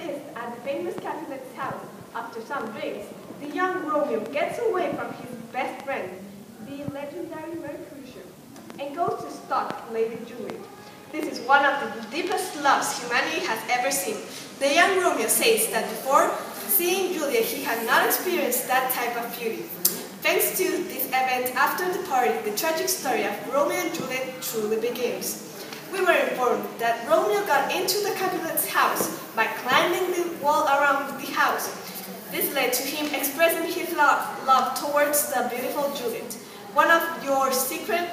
feast at the famous Capulet's house. After some drinks, the young Romeo gets away from his best friend, the legendary Mercutio, and goes to stalk Lady Juliet. This is one of the deepest loves humanity has ever seen. The young Romeo says that before seeing Juliet, he had not experienced that type of beauty. Thanks to this event after the party, the tragic story of Romeo and Juliet truly begins. We were informed that Romeo got into the Capulet's house by climbing the wall around the house. This led to him expressing his love towards the beautiful Juliet. One of our secret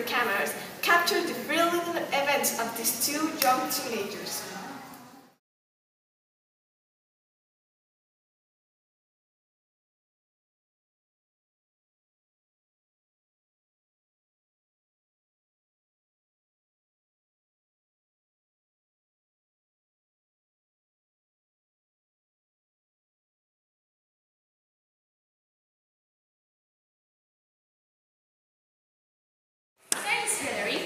cameras captured the thrilling events of these two young teenagers. Thanks, Hilary.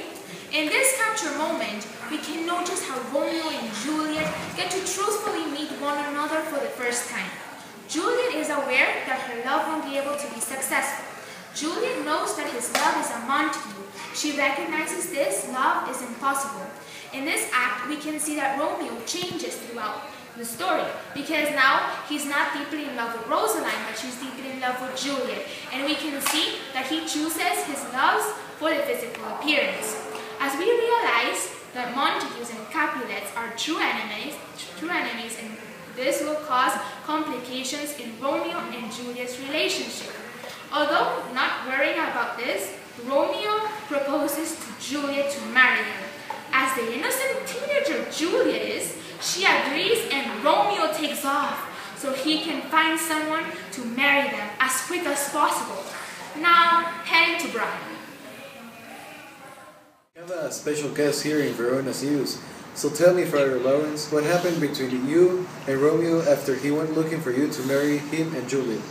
In this capture moment, we can notice how Romeo and Juliet get to truthfully meet one another for the first time. Juliet is aware that her love won't be able to be successful. Juliet knows that his love is a Montague. She recognizes this love is impossible. In this act, we can see that Romeo changes throughout the story, because now he's not deeply in love with Rosaline, but she's deeply in love with Juliet, and we can see that he chooses his loves for the physical appearance. As we realize that Montagues and Capulets are true enemies, and this will cause complications in Romeo and Juliet's relationship. Although not worrying about this, Romeo proposes to Juliet to marry him. As the innocent teenager Juliet is, she agrees and Romeo takes off so he can find someone to marry them as quick as possible. Now, heading to Brian. We have a special guest here in Verona's News. So tell me, Friar Lawrence, what happened between you and Romeo after he went looking for you to marry him and Juliet?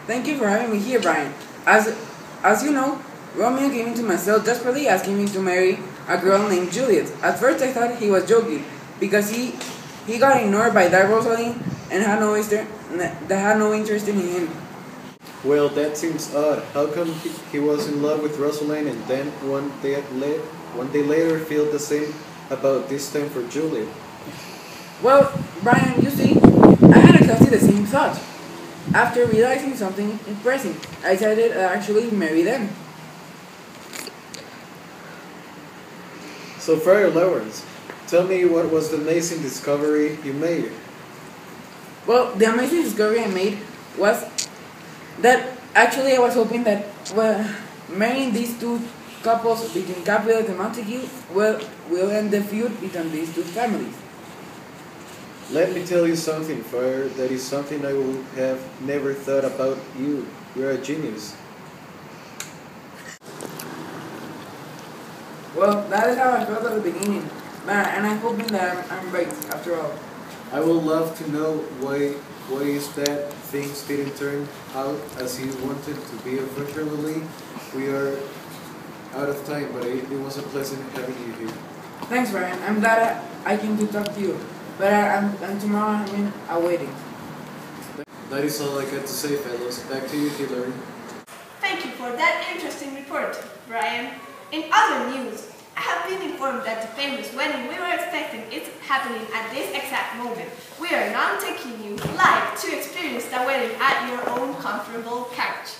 Thank you for having me here, Brian. As you know, Romeo came into my cell desperately asking me to marry a girl named Juliet. At first I thought he was joking, because he got ignored by that Rosaline and had no interest in him. Well, that seems odd. How come he was in love with Rosaline and then one day later feel the same about this time for Juliet? Well, Brian, you see, I had exactly the same thought. After realizing something impressive, I decided to actually marry them. So, Friar Lawrence, tell me what was the amazing discovery you made? Well, the amazing discovery I made was that actually I was hoping that marrying these two couples between Capulet and Montague will end the feud between these two families. Let me tell you something, Friar. That is something I would have never thought about you. You're a genius. Well, that is how I felt at the beginning, and I'm hoping that I'm right after all. I would love to know why is that things didn't turn out as you wanted to be. Unfortunately, we are out of time, but it was a pleasure having you here. Thanks, Brian. I'm glad I came to talk to you, but I'm tomorrow I'm in a wedding. That is all I got to say, fellows. Back to you, Hilary. Thank you for that interesting report, Brian. In other news, I have been informed that the famous wedding we were expecting is happening at this exact moment. We are now taking you live to experience the wedding at your own comfortable couch.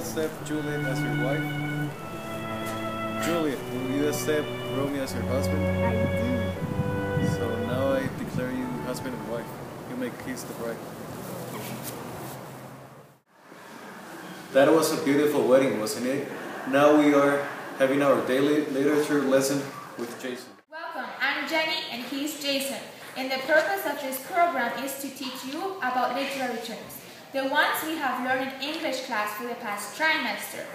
Accept Juliet as your wife? Juliet, will you accept Romeo as your husband? I do. So now I declare you husband and wife. You may kiss the bride. That was a beautiful wedding, wasn't it? Now we are having our daily literature lesson with Jason. Welcome, I'm Jenny and he's Jason. And the purpose of this program is to teach you about literary terms, the ones we have learned in English class for the past trimester.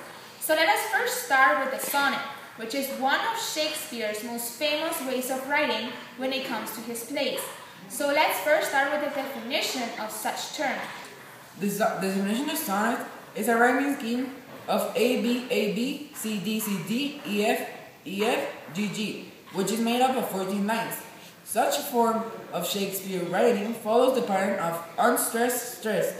So let us first start with the sonnet. which is one of Shakespeare's most famous ways of writing when it comes to his plays. So let's first start with the definition of such term. The definition of sonnet is a rhyming scheme of A, B, A, B, C, D, C, D, E, F, E, F, G, G, which is made up of 14 lines. Such a form of Shakespeare writing follows the pattern of unstressed stressed,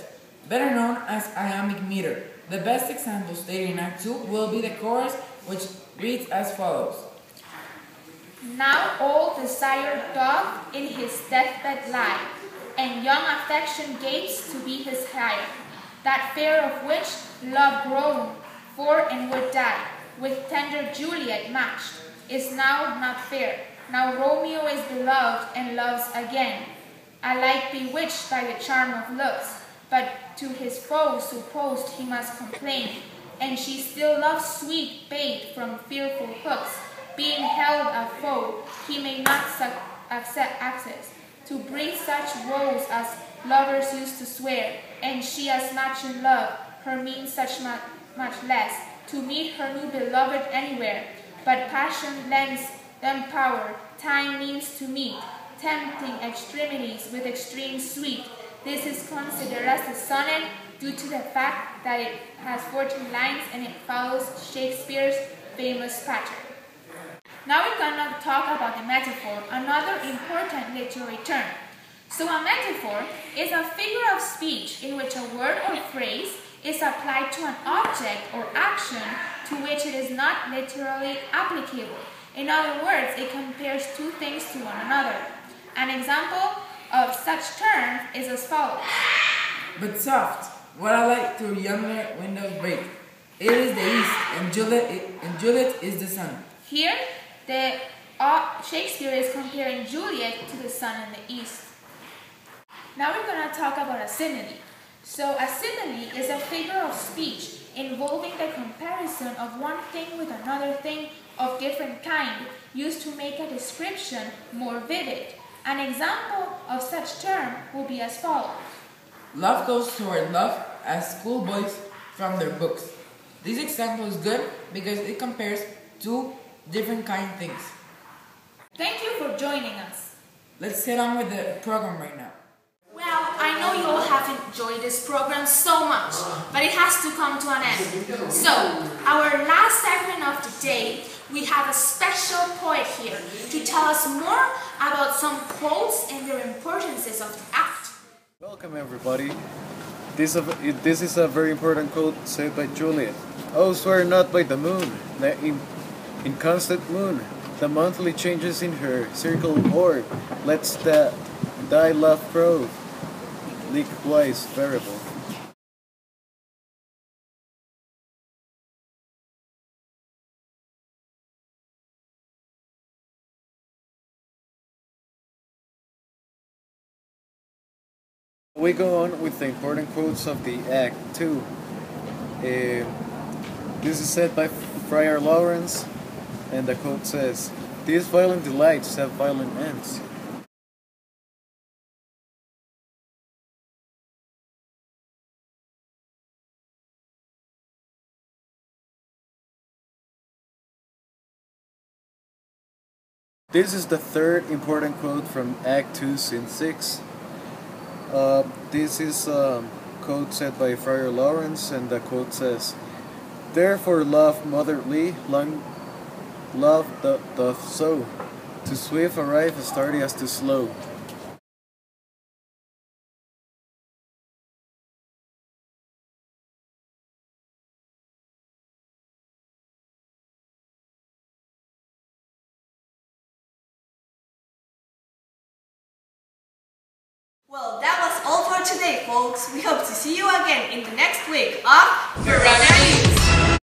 better known as iambic meter. The best example stated in Act 2 will be the chorus, which reads as follows. Now old desire doth in his deathbed lie, and young affection gapes to be his hire. That fair of which love grown for and would die, with tender Juliet matched, is now not fair. Now Romeo is beloved and loves again, alike bewitched by the charm of looks, but to his foes supposed he must complain, and she still loves sweet bait from fearful hooks. Being held a foe, he may not accept access, to breathe such woes as lovers used to swear, and she as much in love, her means such much less, to meet her new beloved anywhere. But passion lends them power, time means to meet, tempting extremities with extreme sweet. This is considered as a sonnet due to the fact that it has 14 lines and it follows Shakespeare's famous pattern. Now we're going to talk about the metaphor, another important literary term. So a metaphor is a figure of speech in which a word or phrase is applied to an object or action to which it is not literally applicable. In other words, it compares two things to one another. An example of such term is as follows. But soft, what I like through yonder windows break. It is the east, and Juliet is the sun. Here, Shakespeare is comparing Juliet to the sun in the east. Now we're going to talk about a simile. So a simile is a figure of speech involving the comparison of one thing with another thing of different kind, used to make a description more vivid. An example of such term will be as follows. Love goes toward love as schoolboys from their books. This example is good because it compares two different kind of things. Thank you for joining us. Let's get on with the program right now. Well, I know you all have enjoyed this program so much, but it has to come to an end. So, our last segment of the day, we have a special poet here to tell us more about some quotes and their importances of the act. Welcome everybody. This is a very important quote said by Juliet. Oh, swear not by the moon, that in constant moon, the monthly changes in her circle orb, let's thy love prove, likewise variable. We go on with the important quotes of the Act 2. This is said by Friar Lawrence, and the quote says, "These violent delights have violent ends." This is the third important quote from Act 2, Scene 6. This is a quote said by Friar Lawrence, and the quote says, "Therefore love motherly, long love doth so, to swift arrive as tardy as to slow." Well, that was all for today, folks. We hope to see you again in the next week of Verona News.